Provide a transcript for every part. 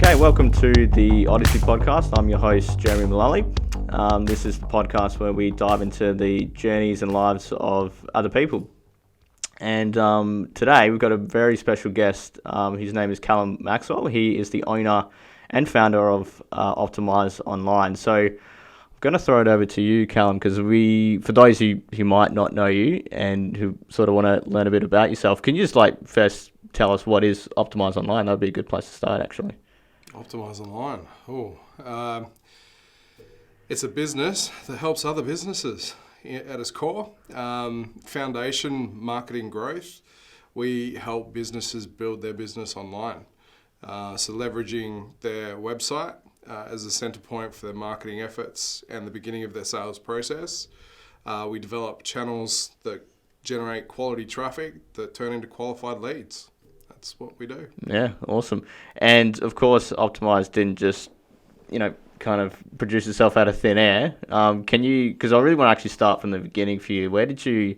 Okay, welcome to the Odyssey Podcast. I'm your host, Jeremy Mullally. This is the podcast where we dive into the journeys and lives of other people. And today we've got a very special guest. His name is Calum Maxwell. He is the owner and founder of Optimise Online. So I'm going to throw it over to you, Calum, because for those who might not know you and who sort of want to learn a bit about yourself, can you just first tell us what is Optimise Online? That'd be a good place to start, actually. Optimise Online. It's a business that helps other businesses at its core. Foundation, marketing, growth. We help businesses build their business online. So leveraging their website as a centre point for their marketing efforts and the beginning of their sales process. We develop channels that generate quality traffic that turn into qualified leads. That's what we do. Yeah, awesome. And of course, Optimise didn't just, kind of produce itself out of thin air. Can you? Because I really want to actually start from the beginning for you. Where did your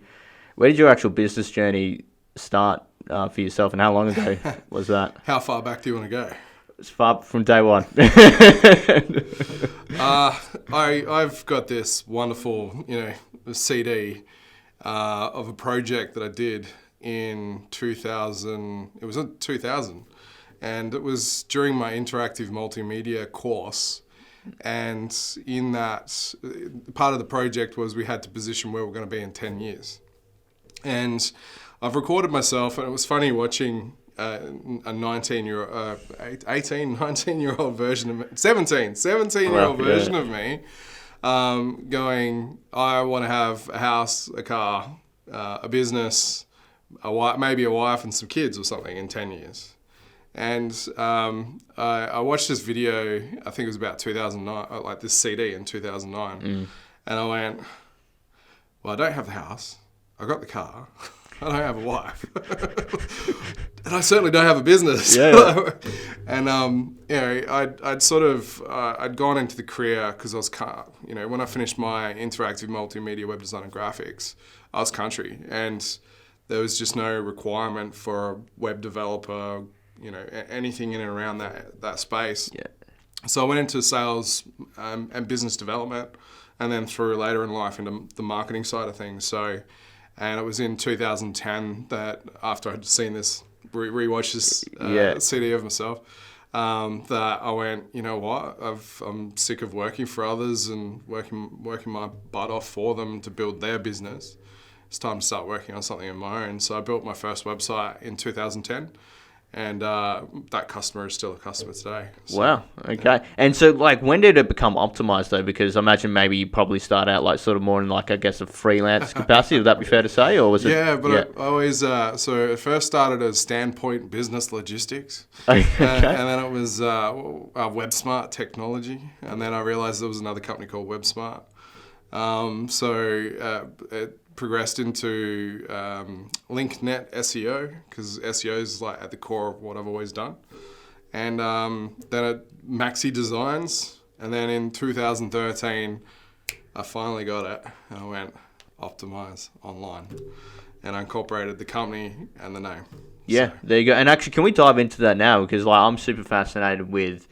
actual business journey start for yourself, and how long ago was that? How far back do you want to go? It's far from day one. I've got this wonderful, CD of a project that I did in 2000. It was in 2000, and it was during my interactive multimedia course. And in that, part of the project was we had to position where we're going to be in 10 years. And I've recorded myself, and it was funny watching a 19-year-old version of me, 17-year-old version of me, going, I want to have a house, a car, a business, maybe a wife and some kids or something in 10 years. And I watched this video, I think it was about 2009, this CD in 2009. And I went, well, I don't have the house. I got the car. I don't have a wife. And I certainly don't have a business. Yeah. And, I'd gone into the career because I was, when I finished my interactive multimedia web design and graphics, I was country. And there was just no requirement for a web developer, anything in and around that space. Yeah. So I went into sales and business development, and then through later in life into the marketing side of things. And it was in 2010 that after I'd seen this, rewatched this CD of myself, that I went, you know what, I'm sick of working for others and working my butt off for them to build their business. It's time to start working on something of my own. So I built my first website in 2010. And that customer is still a customer today. So, wow. Okay. Yeah. And so, when did it become Optimised though? Because I imagine maybe you probably start out sort of more in a freelance capacity. Would that be fair to say, or was it? Yeah, but I always so it first started as Standpoint Business Logistics, okay. And then it was WebSmart Technology, and then I realised there was another company called WebSmart. It progressed into LinkNet SEO, because SEO is at the core of what I've always done. And then at Maxi Designs, and then in 2013, I finally got it, and I went Optimise Online, and I incorporated the company and the name. Yeah, there you go. And actually, can we dive into that now? Because I'm super fascinated with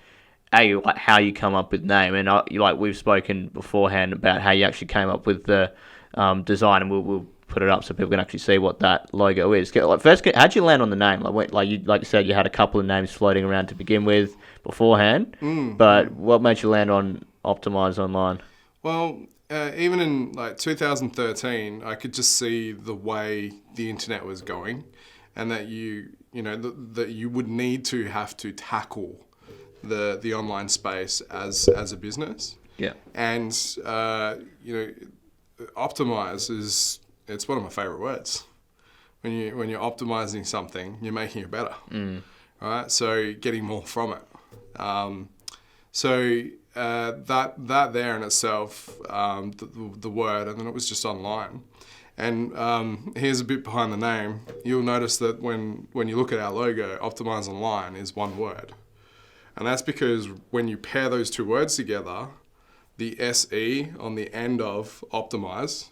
how you come up with name, and we've spoken beforehand about how you actually came up with the design, and we'll put it up so people can actually see what that logo is. First, how'd you land on the name? Like you said, you had a couple of names floating around to begin with beforehand, but what made you land on Optimise Online? Well, even in 2013, I could just see the way the internet was going, and that that you would need to have to tackle the online space as a business. Yeah. And optimize it's one of my favorite words. When you're optimizing something, you're making it better. Right? So getting more from it. That there in itself, the word, and then it was just online. And here's a bit behind the name. You'll notice that when you look at our logo, Optimise Online is one word. And that's because when you pair those two words together, the SE on the end of Optimise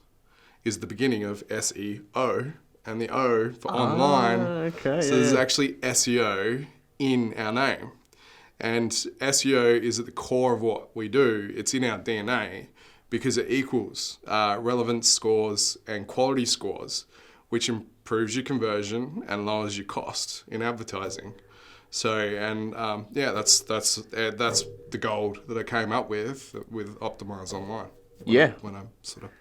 is the beginning of SEO, and the O for online. Okay, so there's actually SEO in our name. And SEO is at the core of what we do. It's in our DNA because it equals relevance scores and quality scores, which improves your conversion and lowers your cost in advertising. So, and that's the gold that I came up with Optimise Online. When I sort of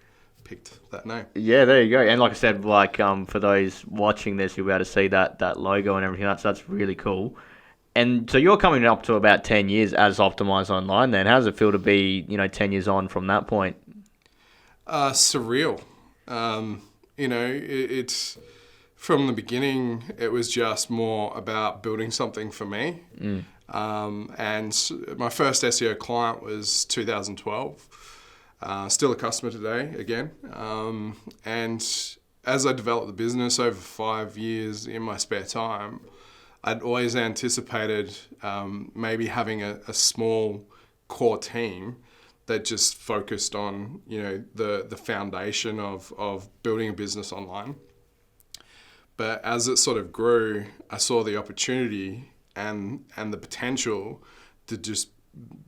picked that name. Yeah, there you go. And like I said, for those watching this, you'll be able to see that logo and everything. That's really cool. And so you're coming up to about 10 years as Optimise Online then. How does it feel to be, 10 years on from that point? Surreal. It's from the beginning, it was just more about building something for me. And my first SEO client was 2012. Still a customer today, again. And as I developed the business over 5 years in my spare time, I'd always anticipated maybe having a small core team that just focused on, the foundation of building a business online. But as it sort of grew, I saw the opportunity and the potential to just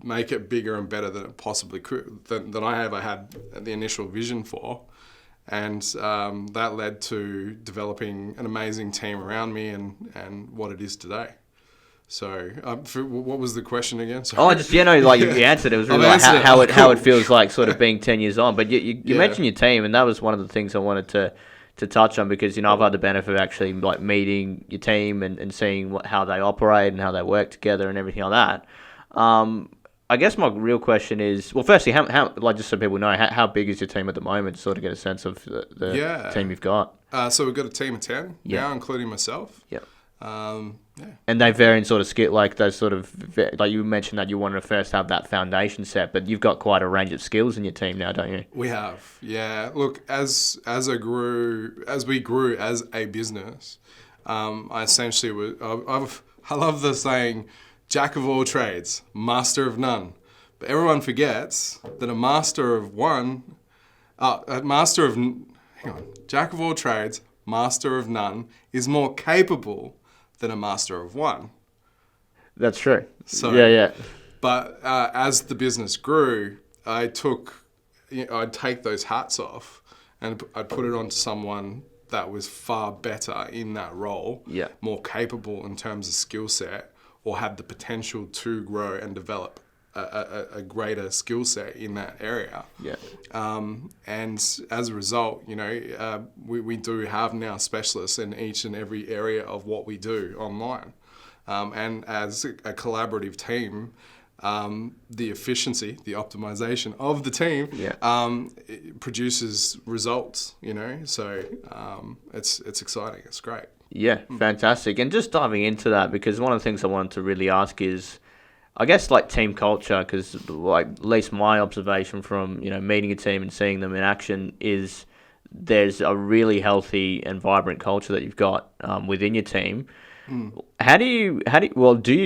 make it bigger and better than it possibly could, than I ever had the initial vision for. And that led to developing an amazing team around me and what it is today. So, what was the question again? Sorry. You answered. It was really how it feels like sort of being 10 years on. But you mentioned your team, and that was one of the things I wanted to touch on, because I've had the benefit of actually meeting your team and seeing how they operate and how they work together and everything like that. I guess my real question is, well, firstly, how just so people know, how big is your team at the moment, to sort of get a sense of the team you've got? So we've got a team of 10 now, including myself. Yeah. And they vary in sort of skill, those sort of, like you mentioned that you wanted to first have that foundation set, but you've got quite a range of skills in your team now, don't you? We have, yeah. Look, as we grew as a business, I essentially I love the saying, jack of all trades, master of none. But everyone forgets that jack of all trades, master of none is more capable than a master of one. That's true. So, yeah. But as the business grew, I'd take those hats off and I'd put it onto someone that was far better in that role, more capable in terms of skill set, or had the potential to grow and develop a greater skill set in that area. Yeah. And as a result, we do have now specialists in each and every area of what we do online. And as a collaborative team, the efficiency, the optimization of the team it produces results, So it's exciting. It's great. Yeah, fantastic. And just diving into that, because one of the things I wanted to really ask is, I guess, team culture, because at least my observation from meeting a team and seeing them in action is there's a really healthy and vibrant culture that you've got within your team. How do you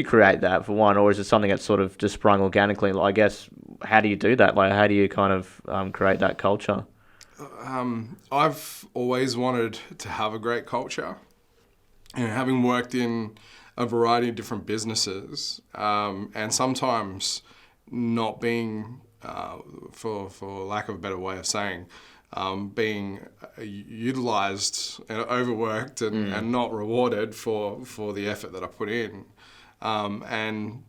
create that, for one, or is it something that's sort of just sprung organically? I guess, how do you do that? How do you kind of create that culture? I've always wanted to have a great culture. Having worked in a variety of different businesses, and sometimes not being, for lack of a better way of saying, being utilised and overworked and not rewarded for the effort that I put in, and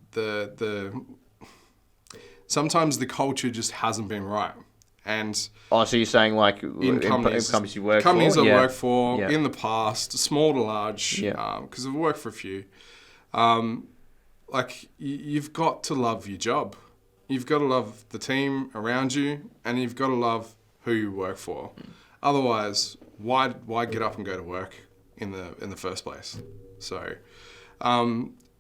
sometimes the culture just hasn't been right. And so you're saying in companies you work companies for? I work for in the past, small to large, because I've worked for a few. You've got to love your job. You've got to love the team around you, and you've got to love who you work for. Otherwise, why get up and go to work in the first place? So,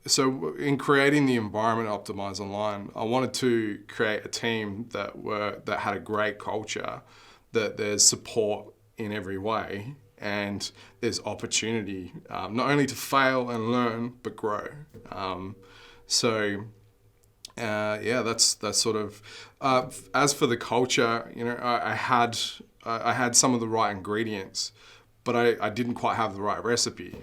so in creating the environment Optimise Online, I wanted to create a team that had a great culture, that there's support in every way, and there's opportunity not only to fail and learn but grow. That's sort of as for the culture. I had some of the right ingredients, but I didn't quite have the right recipe.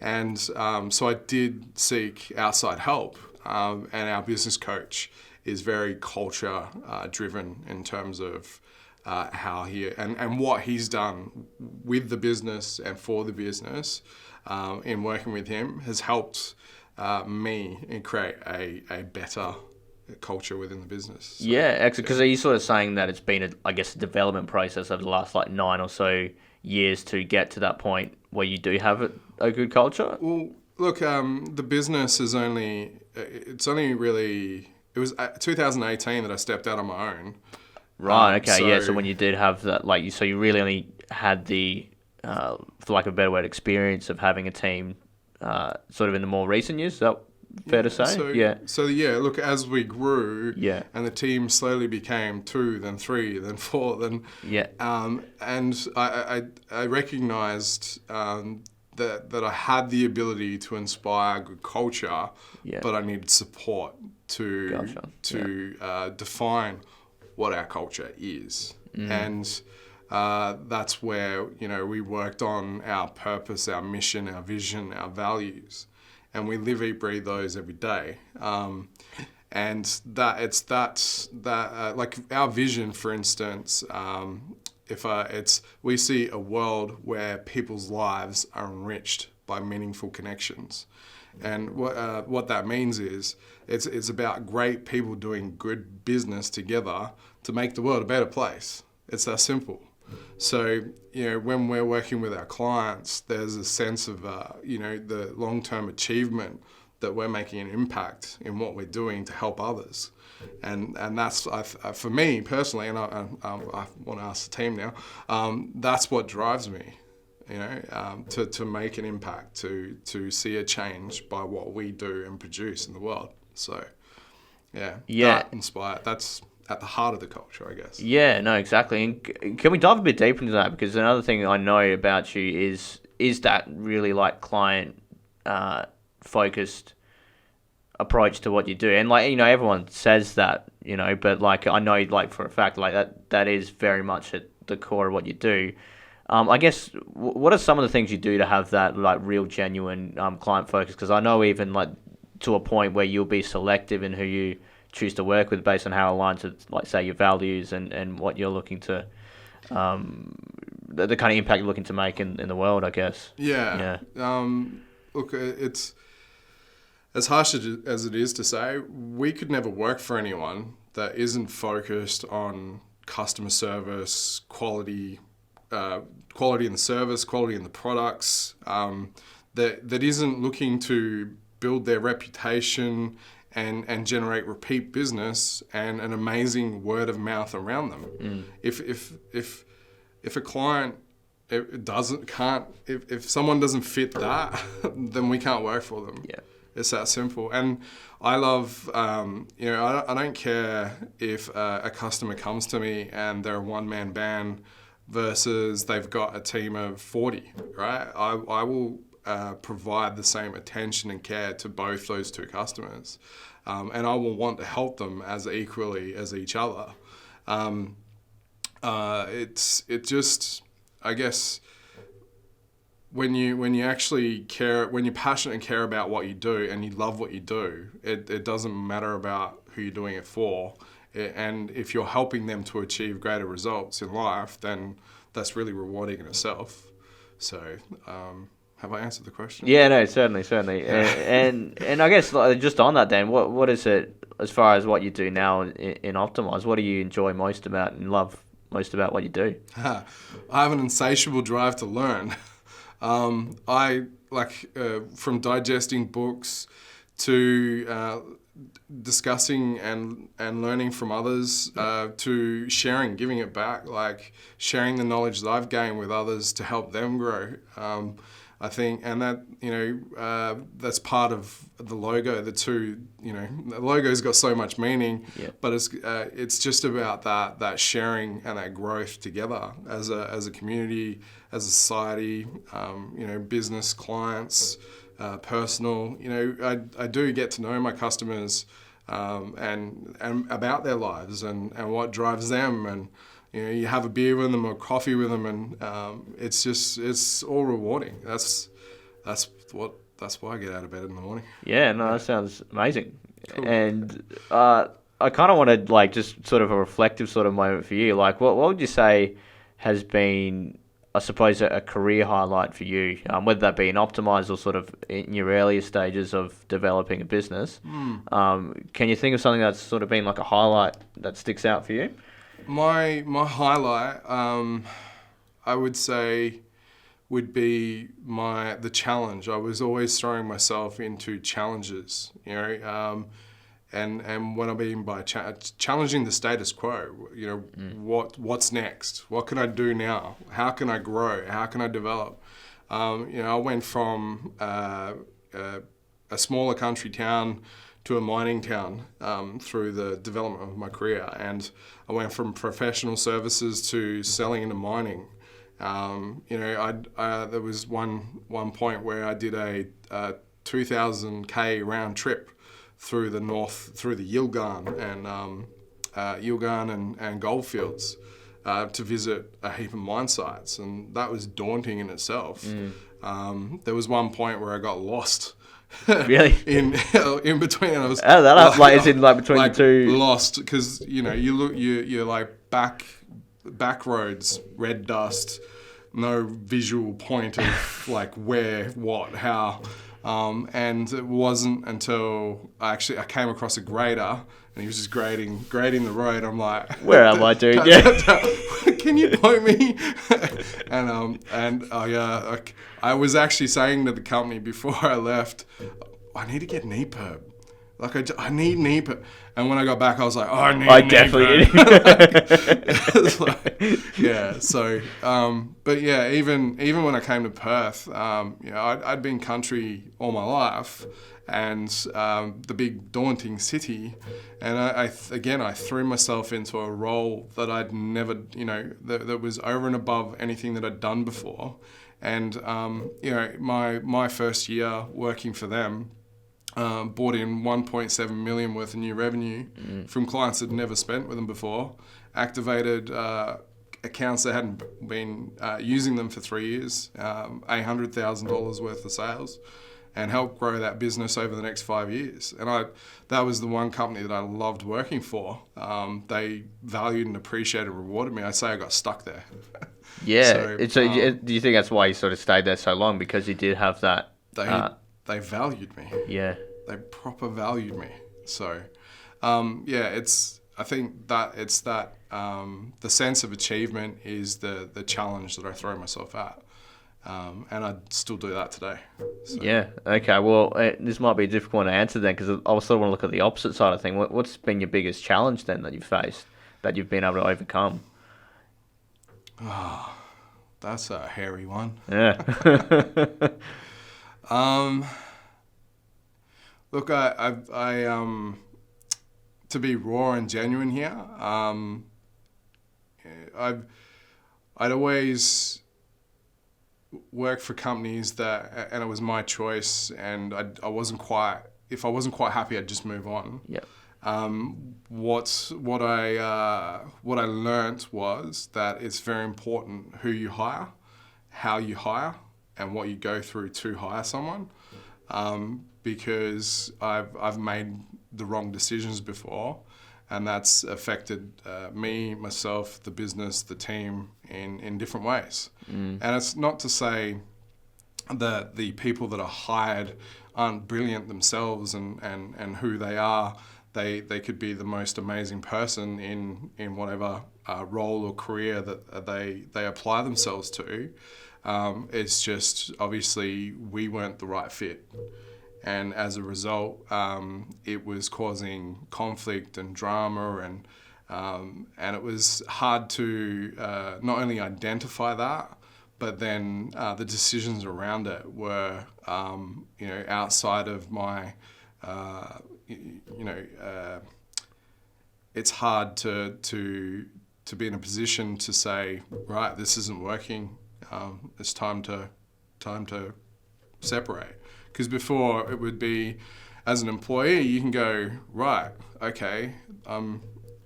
And so I did seek outside help and our business coach is very culture driven in terms of how he and what he's done with the business and for the business in working with him has helped me create a better culture within the business. So, yeah, because are you sort of saying that it's been, a development process over the last 9 or so years to get to that point where you do have a good culture? Well, look, the business is only really, it was 2018 that I stepped out on my own. Right, okay, so when you did have that, so you really only had the, for lack of a better word, experience of having a team sort of in the more recent years, is that fair to say? So look, as we grew, and the team slowly became 2, then 3, then 4, then and I recognised that I had the ability to inspire good culture, but I needed support to define what our culture is, and that's where we worked on our purpose, our mission, our vision, our values. And we live, eat, breathe those every day. And like our vision, for instance, we see a world where people's lives are enriched by meaningful connections. And what that means is it's about great people doing good business together to make the world a better place. It's that simple. So, when we're working with our clients, there's a sense of, the long-term achievement that we're making an impact in what we're doing to help others. And that's, for me personally, and I want to ask the team now, that's what drives me, to make an impact, to see a change by what we do and produce in the world. So, that inspired, that's at the heart of the culture, I guess. Yeah, no, exactly. And can we dive a bit deeper into that? Because another thing I know about you is that really client focused approach to what you do. And everyone says that, but I know for a fact that is very much at the core of what you do. I guess what are some of the things you do to have that real genuine client focus? Because I know even to a point where you'll be selective in who you choose to work with based on how it aligns with, say, your values and what you're looking to, the kind of impact you're looking to make in the world, I guess. Yeah. Look, it's as harsh as it is to say, we could never work for anyone that isn't focused on customer service, quality in the service, quality in the products, that isn't looking to build their reputation and generate repeat business and an amazing word of mouth around them. If a client if someone doesn't fit that, then we can't work for them. Yeah. It's that simple. And I love, I don't care if a customer comes to me and they're a one-man band versus they've got a team of 40, right? I will provide the same attention and care to both those two customers. And I will want to help them as equally as each other. It just, I guess, when you actually care, when you're passionate and care about what you do and you love what you do, it doesn't matter about who you're doing it for. And if you're helping them to achieve greater results in life, then that's really rewarding in itself. So, have I answered the question? Yeah, no, certainly. and I guess just on that, Dan, what is it as far as what you do now in Optimise? What do you enjoy most about and love most about what you do? I have an insatiable drive to learn. I from digesting books to discussing and learning from others, to sharing, giving it back, sharing the knowledge that I've gained with others to help them grow. I think, and that, that's part of the logo. The logo's got so much meaning, but it's just about that sharing and that growth together as a community, as a society, business, clients, personal. I do get to know my customers and about their lives and what drives them, and you have a beer with them or coffee with them, and it's all rewarding. That's what that's why I get out of bed in the morning. Yeah, no, that sounds amazing. Cool. And I kind of wanted like just sort of a reflective sort of moment for you. Like, what would you say has been, I suppose, a career highlight for you, whether that be in Optimise or sort of in your earlier stages of developing a business? Can you think of something that's sort of been like a highlight that sticks out for you? My highlight, I would say, would be the challenge. I was always throwing myself into challenges, you know, and what I mean by challenging the status quo, you know, what's next? What can I do now? How can I grow? How can I develop? You know, I went from a smaller country town to a mining town through the development of my career, and I went from professional services to selling into mining. You know, there was one point where I did a 2,000k round trip through the north, through the Yilgarn and goldfields to visit a heap of mine sites, and that was daunting in itself. There was one point where I got lost. Really? in between, and I was is in like between the two, lost, because you know you're like back roads, red dust, no visual point of like where, what, how. And it wasn't until I came across a grader, and he was just grading the road. I'm like, where am I, dude? Yeah. Can you point me? I was actually saying to the company before I left, I need to get knee perp. Like I need knee perp. And when I got back, I was like, oh, I definitely need. Yeah. So, but yeah, even when I came to Perth, you know, I'd been country all my life, and the big daunting city, and I threw myself into a role that I'd never, you know, that was over and above anything that I'd done before, and you know, my first year working for them. Brought in 1.7 million worth of new revenue from clients that had never spent with them before, activated accounts that hadn't been using them for 3 years, $800,000 worth of sales, and helped grow that business over the next 5 years. And that was the one company that I loved working for. They valued and appreciated and rewarded me. I'd say I got stuck there. Yeah. So do you think that's why you sort of stayed there so long, because you did have that... They valued me. Yeah. They proper valued me. So, yeah, I think that it's that the sense of achievement is the challenge that I throw myself at. And I still do that today. So. Yeah. Okay. Well, this might be a difficult one to answer then, because I also want to look at the opposite side of things. What's been your biggest challenge then that you've faced, that you've been able to overcome? Oh, that's a hairy one. Yeah. Look, I to be raw and genuine here, I'd always worked for companies and it was my choice, and I wasn't quite, if I wasn't quite happy, I'd just move on. Yep. What I learnt was that it's very important who you hire, how you hire, and what you go through to hire someone, because I've made the wrong decisions before, and that's affected me, myself, the business, the team in different ways. And it's not to say that the people that are hired aren't brilliant themselves and who they are. They could be the most amazing person in whatever role or career that they apply themselves to. It's just obviously we weren't the right fit, and as a result, it was causing conflict and drama, and it was hard to not only identify that, but then the decisions around it were outside of my it's hard to be in a position to say, right, this isn't working. It's time to separate. Because before it would be, as an employee, you can go, right, okay,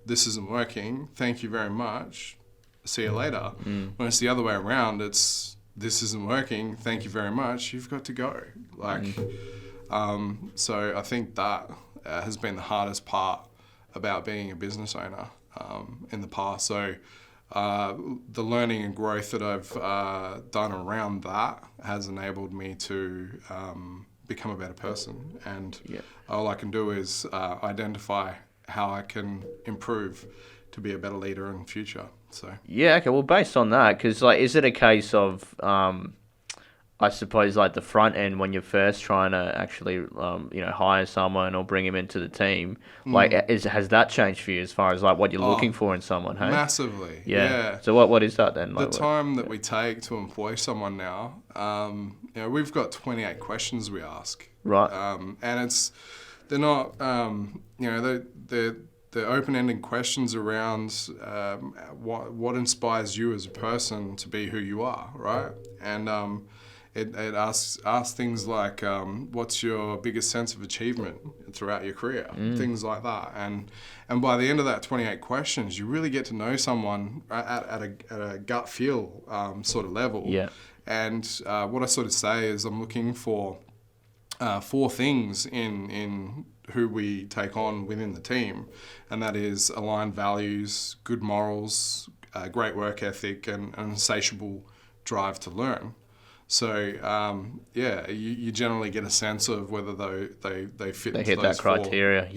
this isn't working. Thank you very much. See you later. When it's the other way around, it's this isn't working, thank you very much, you've got to go. So I think that has been the hardest part about being a business owner in the past. So the learning and growth that I've done around that has enabled me to become a better person. And all I can do is identify how I can improve to be a better leader in the future. So okay. Well, based on that, because like, is it a case of I suppose like the front end when you're first trying to actually hire someone or bring him into the team, like has that changed for you as far as like what you're looking for in someone? Hey, massively. Yeah. So what is that then? The time that we take to employ someone now, we've got 28 questions we ask. Right. And they're not they're open-ended questions around what inspires you as a person to be who you are, right? And it asks things like, what's your biggest sense of achievement throughout your career? Things like that. And by the end of that 28 questions, you really get to know someone at a gut feel sort of level. Yeah. And what I sort of say is I'm looking for 4 things in who we take on within the team, and that is aligned values, good morals, great work ethic, and an insatiable drive to learn. So you generally get a sense of whether they fit. They into hit those that criteria. 4.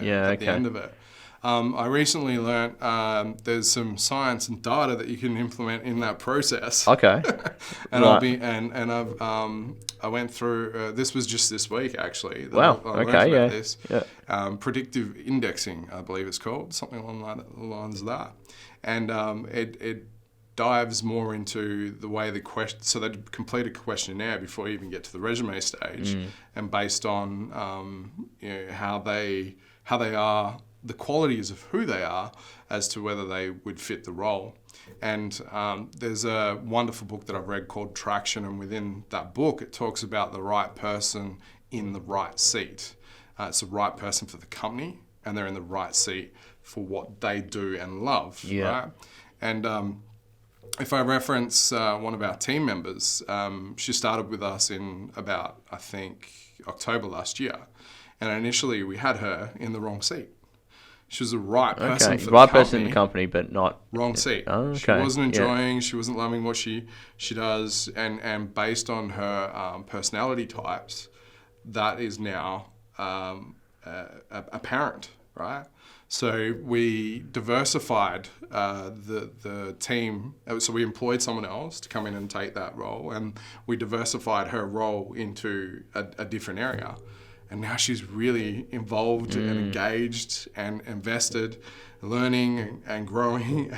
At the end of it. I recently learnt there's some science and data that you can implement in that process. Okay. And right. I went through. This was just this week actually. Wow. I learned about this. Yeah. Predictive indexing, I believe it's called, something along the lines of that, and it dives more into the way the question. So they complete a questionnaire before you even get to the resume stage, and based on how they are, the qualities of who they are, as to whether they would fit the role. And there's a wonderful book that I've read called Traction, and within that book it talks about the right person in the right seat. It's the right person for the company, and they're in the right seat for what they do and love. Yeah. Right? And if I reference one of our team members, she started with us in about, I think, October last year. And initially we had her in the wrong seat. She was the right person for the right company. person in the company, but not... Wrong seat. Oh, okay. She wasn't enjoying, she wasn't loving what she does. And based on her personality types, that is now apparent, right? So we diversified the team. So we employed someone else to come in and take that role, and we diversified her role into a different area. And now she's really involved and engaged and invested, learning and growing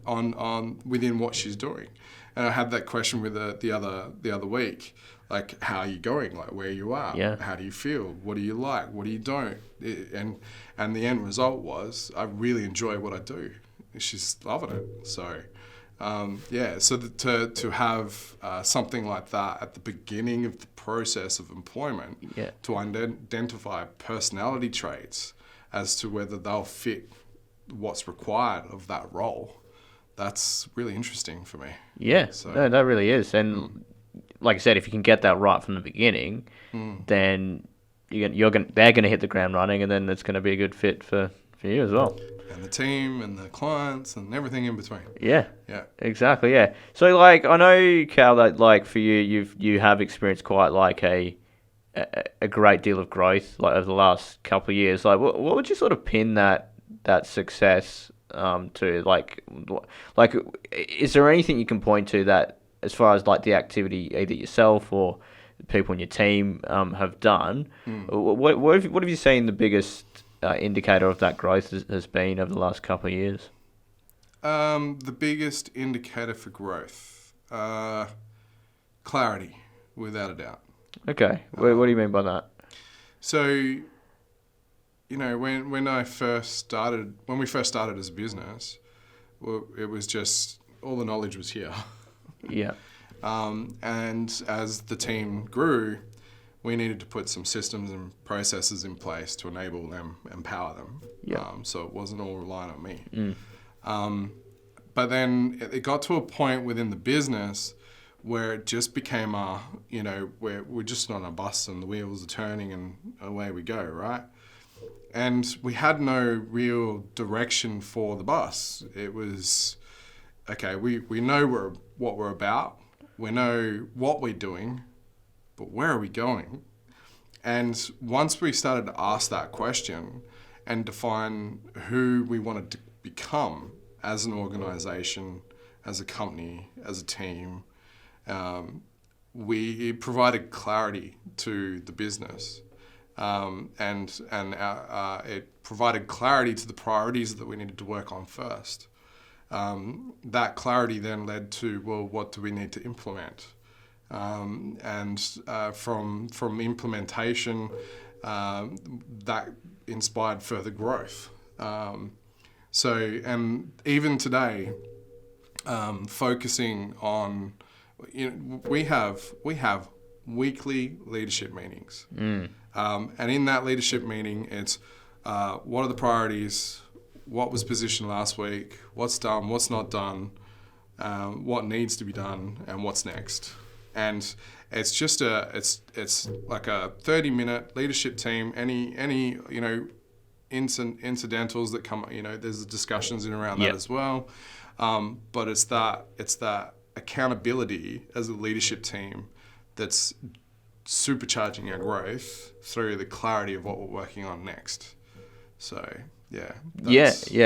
on within what she's doing. And I had that question with the other week, like, how are you going? Like, where you are? Yeah. How do you feel? What do you like? What do you don't? And the end result was, I really enjoy what I do. She's loving it. So, so to have something like that at the beginning of the process of employment, to identify personality traits as to whether they'll fit what's required of that role, that's really interesting for me. Yeah, so, no, that really is. And like I said, if you can get that right from the beginning, then they're going to hit the ground running, and then it's going to be a good fit for you as well. And the team and the clients and everything in between. Yeah. Exactly. Yeah. So, like, I know, Cal, that like for you have experienced quite like a great deal of growth like over the last couple of years. Like, what would you sort of pin that success to? Like, is there anything you can point to that, as far as like the activity either yourself or people in your team have done? What have you seen the biggest indicator of that growth has been over the last couple of years? The biggest indicator for growth, clarity, without a doubt. Okay, what do you mean by that? So, when we first started as a business, well, it was just all the knowledge was here. Yeah. And as the team grew, we needed to put some systems and processes in place to enable them, empower them. Yeah. So it wasn't all reliant on me. But then it got to a point within the business where it just became we're just on a bus and the wheels are turning and away we go, right? And we had no real direction for the bus. It was, okay, we know what we're about. We know what we're doing, but where are we going? And once we started to ask that question and define who we wanted to become as an organization, as a company, as a team, it provided clarity to the business. And it provided clarity to the priorities that we needed to work on first. That clarity then led to, well, what do we need to implement? From implementation, that inspired further growth. And even today, focusing on, we have weekly leadership meetings. And in that leadership meeting, it's what are the priorities, what was positioned last week, what's done, what's not done, what needs to be done, and what's next. And it's just it's like a 30-minute leadership team. Any incidentals that come, there's discussions in around that as well. But it's that accountability as a leadership team that's supercharging our growth through the clarity of what we're working on next. So yeah.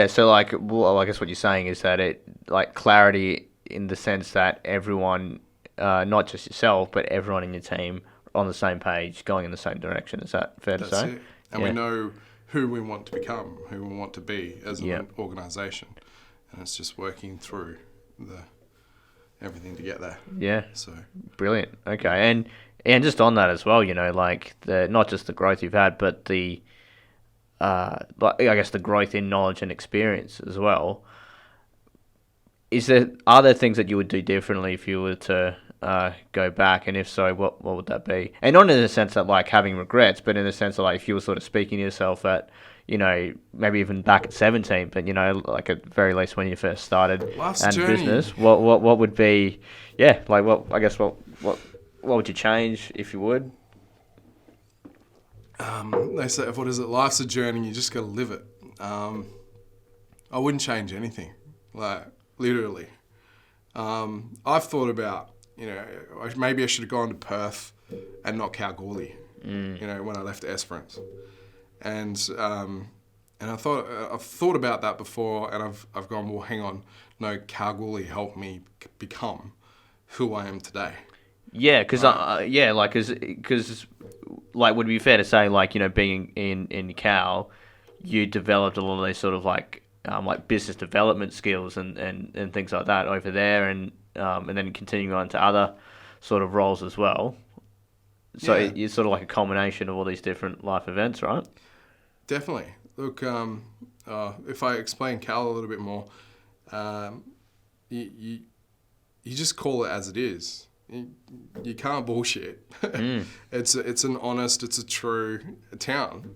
So I guess what you're saying is that it clarity in the sense that everyone, not just yourself, but everyone in your team on the same page, going in the same direction. Is that fair to say? That's it. And we know who we want to become, who we want to be as an organisation, and it's just working through everything to get there. Yeah. So brilliant. Okay, and just on that as well, not just the growth you've had, but the I guess the growth in knowledge and experience as well. Are there things that you would do differently if you were to go back, and if so, what would that be? And not in the sense that having regrets, but in the sense of if you were sort of speaking to yourself at, maybe even back at 17, but at very least when you first started and business, what would be, what would you change if you would? They say, what is it? Life's a journey. You just got to live it. I wouldn't change anything, literally. I've thought about, maybe I should have gone to Perth and not Kalgoorlie, when I left Esperance. And I've thought about that before, and I've gone, well, hang on, no, Kalgoorlie helped me become who I am today. Yeah, because would it be fair to say, being in Cal, you developed a lot of these sort of business development skills and things like that over there, and then continuing on to other sort of roles as well. So it's sort of like a culmination of all these different life events, right? Definitely. Look, if I explain Cal a little bit more, you just call it as it is. You can't bullshit. It's an honest, it's a true town,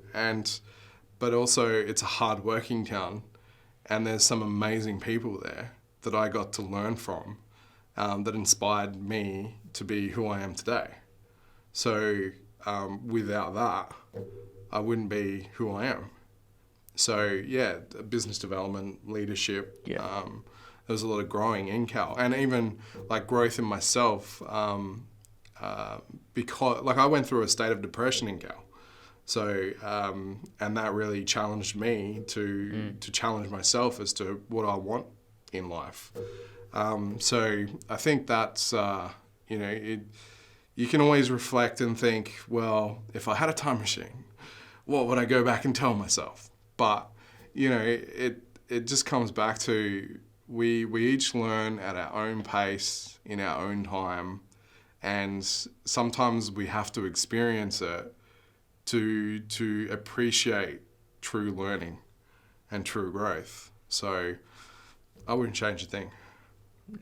but also it's a hard-working town, and there's some amazing people there that I got to learn from, that inspired me to be who I am today. So without that, I wouldn't be who I am. So business development, leadership. There was a lot of growing in Cal, and even growth in myself, because I went through a state of depression in Cal. So and that really challenged me to challenge myself as to what I want in life. So I think that's you can always reflect and think, well, if I had a time machine, what would I go back and tell myself? But it just comes back to we each learn at our own pace, in our own time, and sometimes we have to experience it to appreciate true learning and true growth. So I wouldn't change a thing.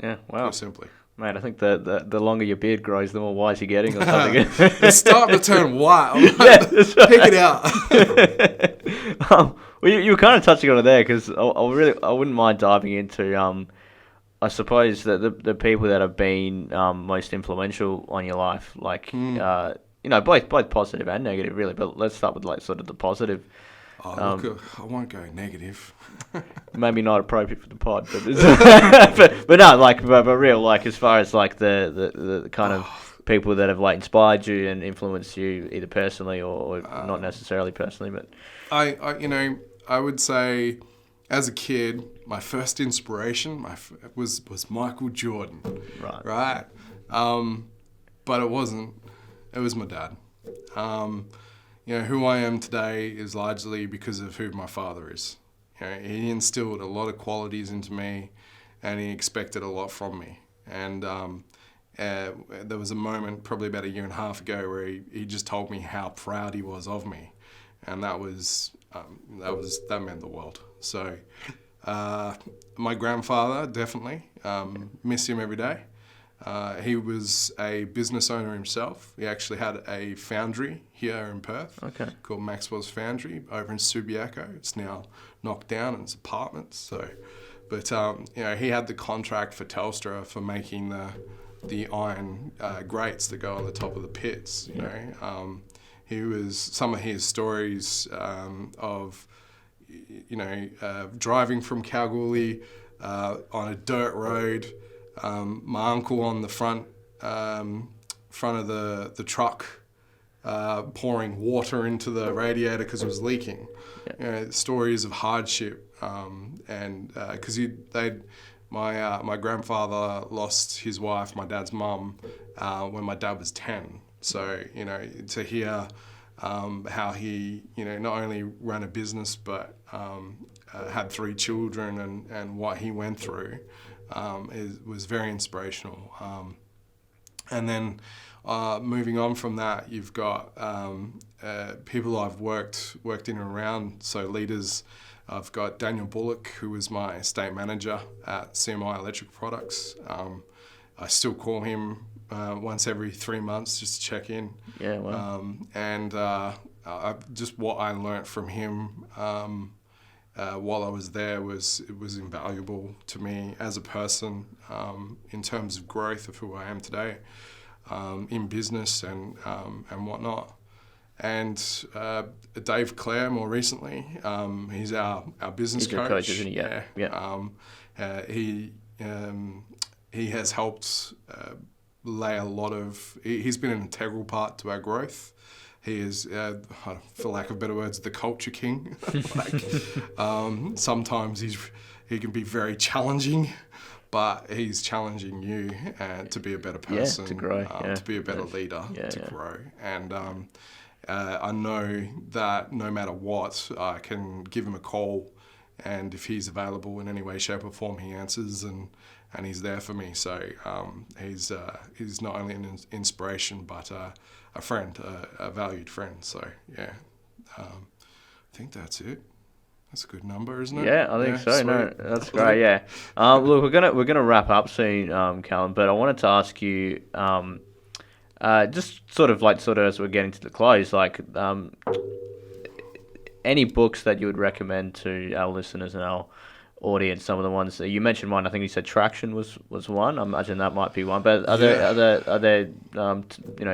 Yeah, wow. Put simply. Mate, I think the longer your beard grows, the more wise you're getting or something. It's starting to turn white. Pick it out. Well, you were kind of touching on it there, because I wouldn't mind diving into I suppose that the people that have been most influential on your life, like both positive and negative, really. But let's start with like sort of the positive. Look, I won't go negative. Maybe not appropriate for the pod, but but no, like but real, like as far as like the kind of people that have like inspired you and influenced you either personally or not necessarily personally, but I would say as a kid, my first inspiration was Michael Jordan. Right. But it wasn't. It was my dad. Who I am today is largely because of who my father is. He instilled a lot of qualities into me, and he expected a lot from me. And there was a moment, probably about a year and a half ago, where he just told me how proud he was of me, and that meant the world. So, my grandfather, definitely, miss him every day. He was a business owner himself. He actually had a foundry here in Perth called Maxwell's Foundry over in Subiaco. It's now knocked down and it's apartments. But he had the contract for Telstra for making the iron grates that go on the top of the pits. He was some of his stories of driving from Kalgoorlie on a dirt road. My uncle on the front of the truck pouring water into the radiator because it was leaking. Stories of hardship, and because my grandfather lost his wife, my dad's mum, when my dad was 10. So to hear how he not only ran a business but had 3 children and what he went through. Was very inspirational. And then moving on from that, you've got people I've worked in and around, so leaders. I've got Daniel Bullock, who was my estate manager at CMI Electric Products. I still call him once every 3 months just to check in. Yeah, wow. And just what I learnt from him while I was there was invaluable to me as a person in terms of growth of who I am today in business and whatnot. And Dave Clare more recently, he's our business coach. Coach, isn't he? Yeah. He has helped lay a lot of. He's been an integral part to our growth. He is, for lack of better words, the culture king. Sometimes he can be very challenging, but he's challenging you to be a better person, to grow, to be a better leader, to grow. And I know that no matter what, I can give him a call, and if he's available in any way, shape or form, he answers and he's there for me. So he's not only an inspiration, but a friend, a valued friend. So I think that's it. That's a good number, isn't it? Yeah, I think so. Sweet. No, that's great. Yeah. Look, we're gonna wrap up soon, Calum. But I wanted to ask you, just sort of as we're getting to the close, like, any books that you would recommend to our listeners and our audience. Some of the ones that you mentioned, one I think you said Traction was one. I imagine that might be one. But are there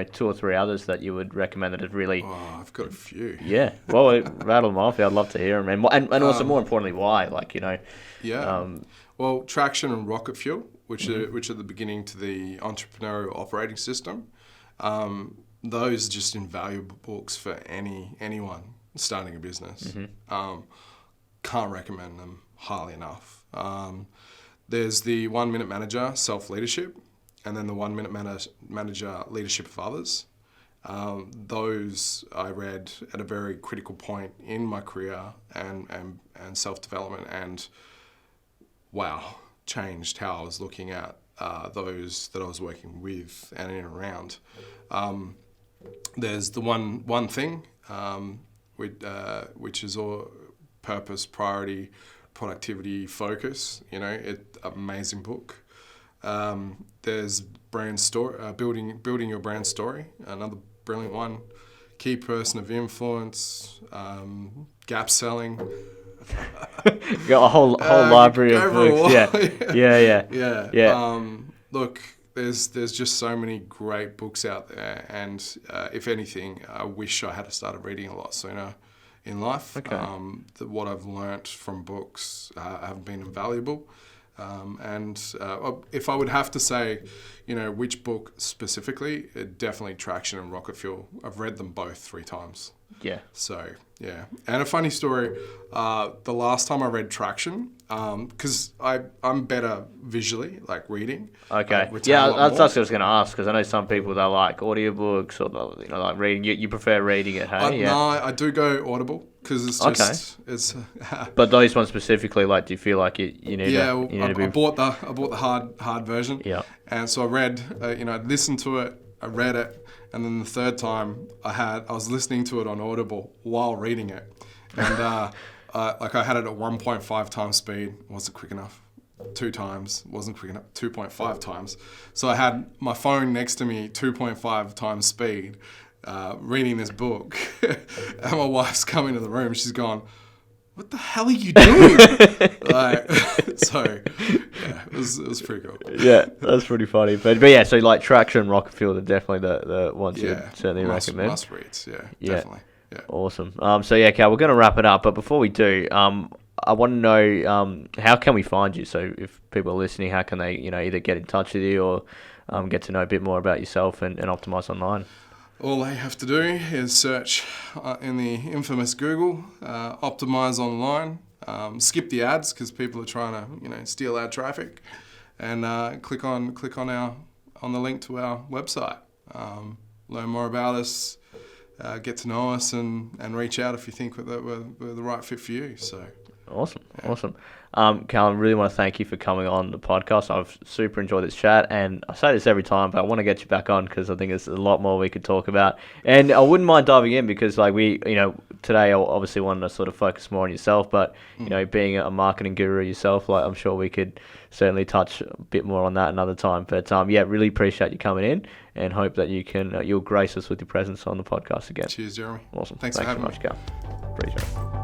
2 or 3 others that you would recommend that have really? Oh, I've got a few. Yeah, well, rattle them off. I'd love to hear them, and also more importantly, why? Like Well, Traction and Rocket Fuel, which are the beginning to the entrepreneurial operating system. Those are just invaluable books for anyone starting a business. Can't recommend them highly enough. There's the 1 Minute Manager, Self-Leadership, and then the 1 Minute Manager, Leadership of Others. Those I read at a very critical point in my career and self-development, and wow, changed how I was looking at those that I was working with and in and around. There's the one thing, which is all purpose, priority, productivity, focus. Amazing book. There's brand story, building your brand story. Another brilliant one. Key person of influence, gap selling. Got a whole library of books. Yeah. Look, there's just so many great books out there, and if anything, I wish I had started reading a lot sooner in life. Okay. What I've learnt from books have been invaluable. If I would have to say, which book specifically, definitely Traction and Rocket Fuel. I've read them both 3 times. Yeah. So, yeah. And a funny story, the last time I read Traction, because I'm better visually, like reading. Okay. Yeah, that's what I was going to ask, because I know some people, they like audiobooks or, like reading. You prefer reading it, hey? No, I do go Audible, because it's just... Okay. It's. But those ones specifically, like, do you feel like you need to... Yeah, I bought the hard version. Yeah. And so I read, I listened to it, I read it, and then the third time I was listening to it on Audible while reading it. And I had it at 1.5 times speed, wasn't quick enough. 2 times, wasn't quick enough. 2.5 times. So I had my phone next to me, 2.5 times speed, reading this book. And my wife's come into the room, she's gone, "What the hell are you doing?" So yeah, it was pretty cool. Yeah, that's pretty funny. But yeah, so like Traction and Rocket Fuel are definitely the ones you'd certainly recommend. Must reads, definitely. Yeah. Awesome. So yeah, Cal, we're going to wrap it up. But before we do, I want to know how can we find you? So if people are listening, how can they either get in touch with you or get to know a bit more about yourself and Optimise Online? All they have to do is search in the infamous Google, Optimise Online, skip the ads because people are trying to steal our traffic, and click on the link to our website. Learn more about us, get to know us, and reach out if you think we're the right fit for you. So awesome. Calum, really want to thank you for coming on the podcast. I've super enjoyed this chat, and I say this every time, but I want to get you back on because I think there's a lot more we could talk about. And I wouldn't mind diving in because, like, today I obviously wanted to sort of focus more on yourself, but being a marketing guru yourself, like, I'm sure we could certainly touch a bit more on that another time. But really appreciate you coming in, and hope that you'll grace us with your presence on the podcast again. Cheers, Jeremy. Awesome. Thanks for having so much, Cal. Appreciate it.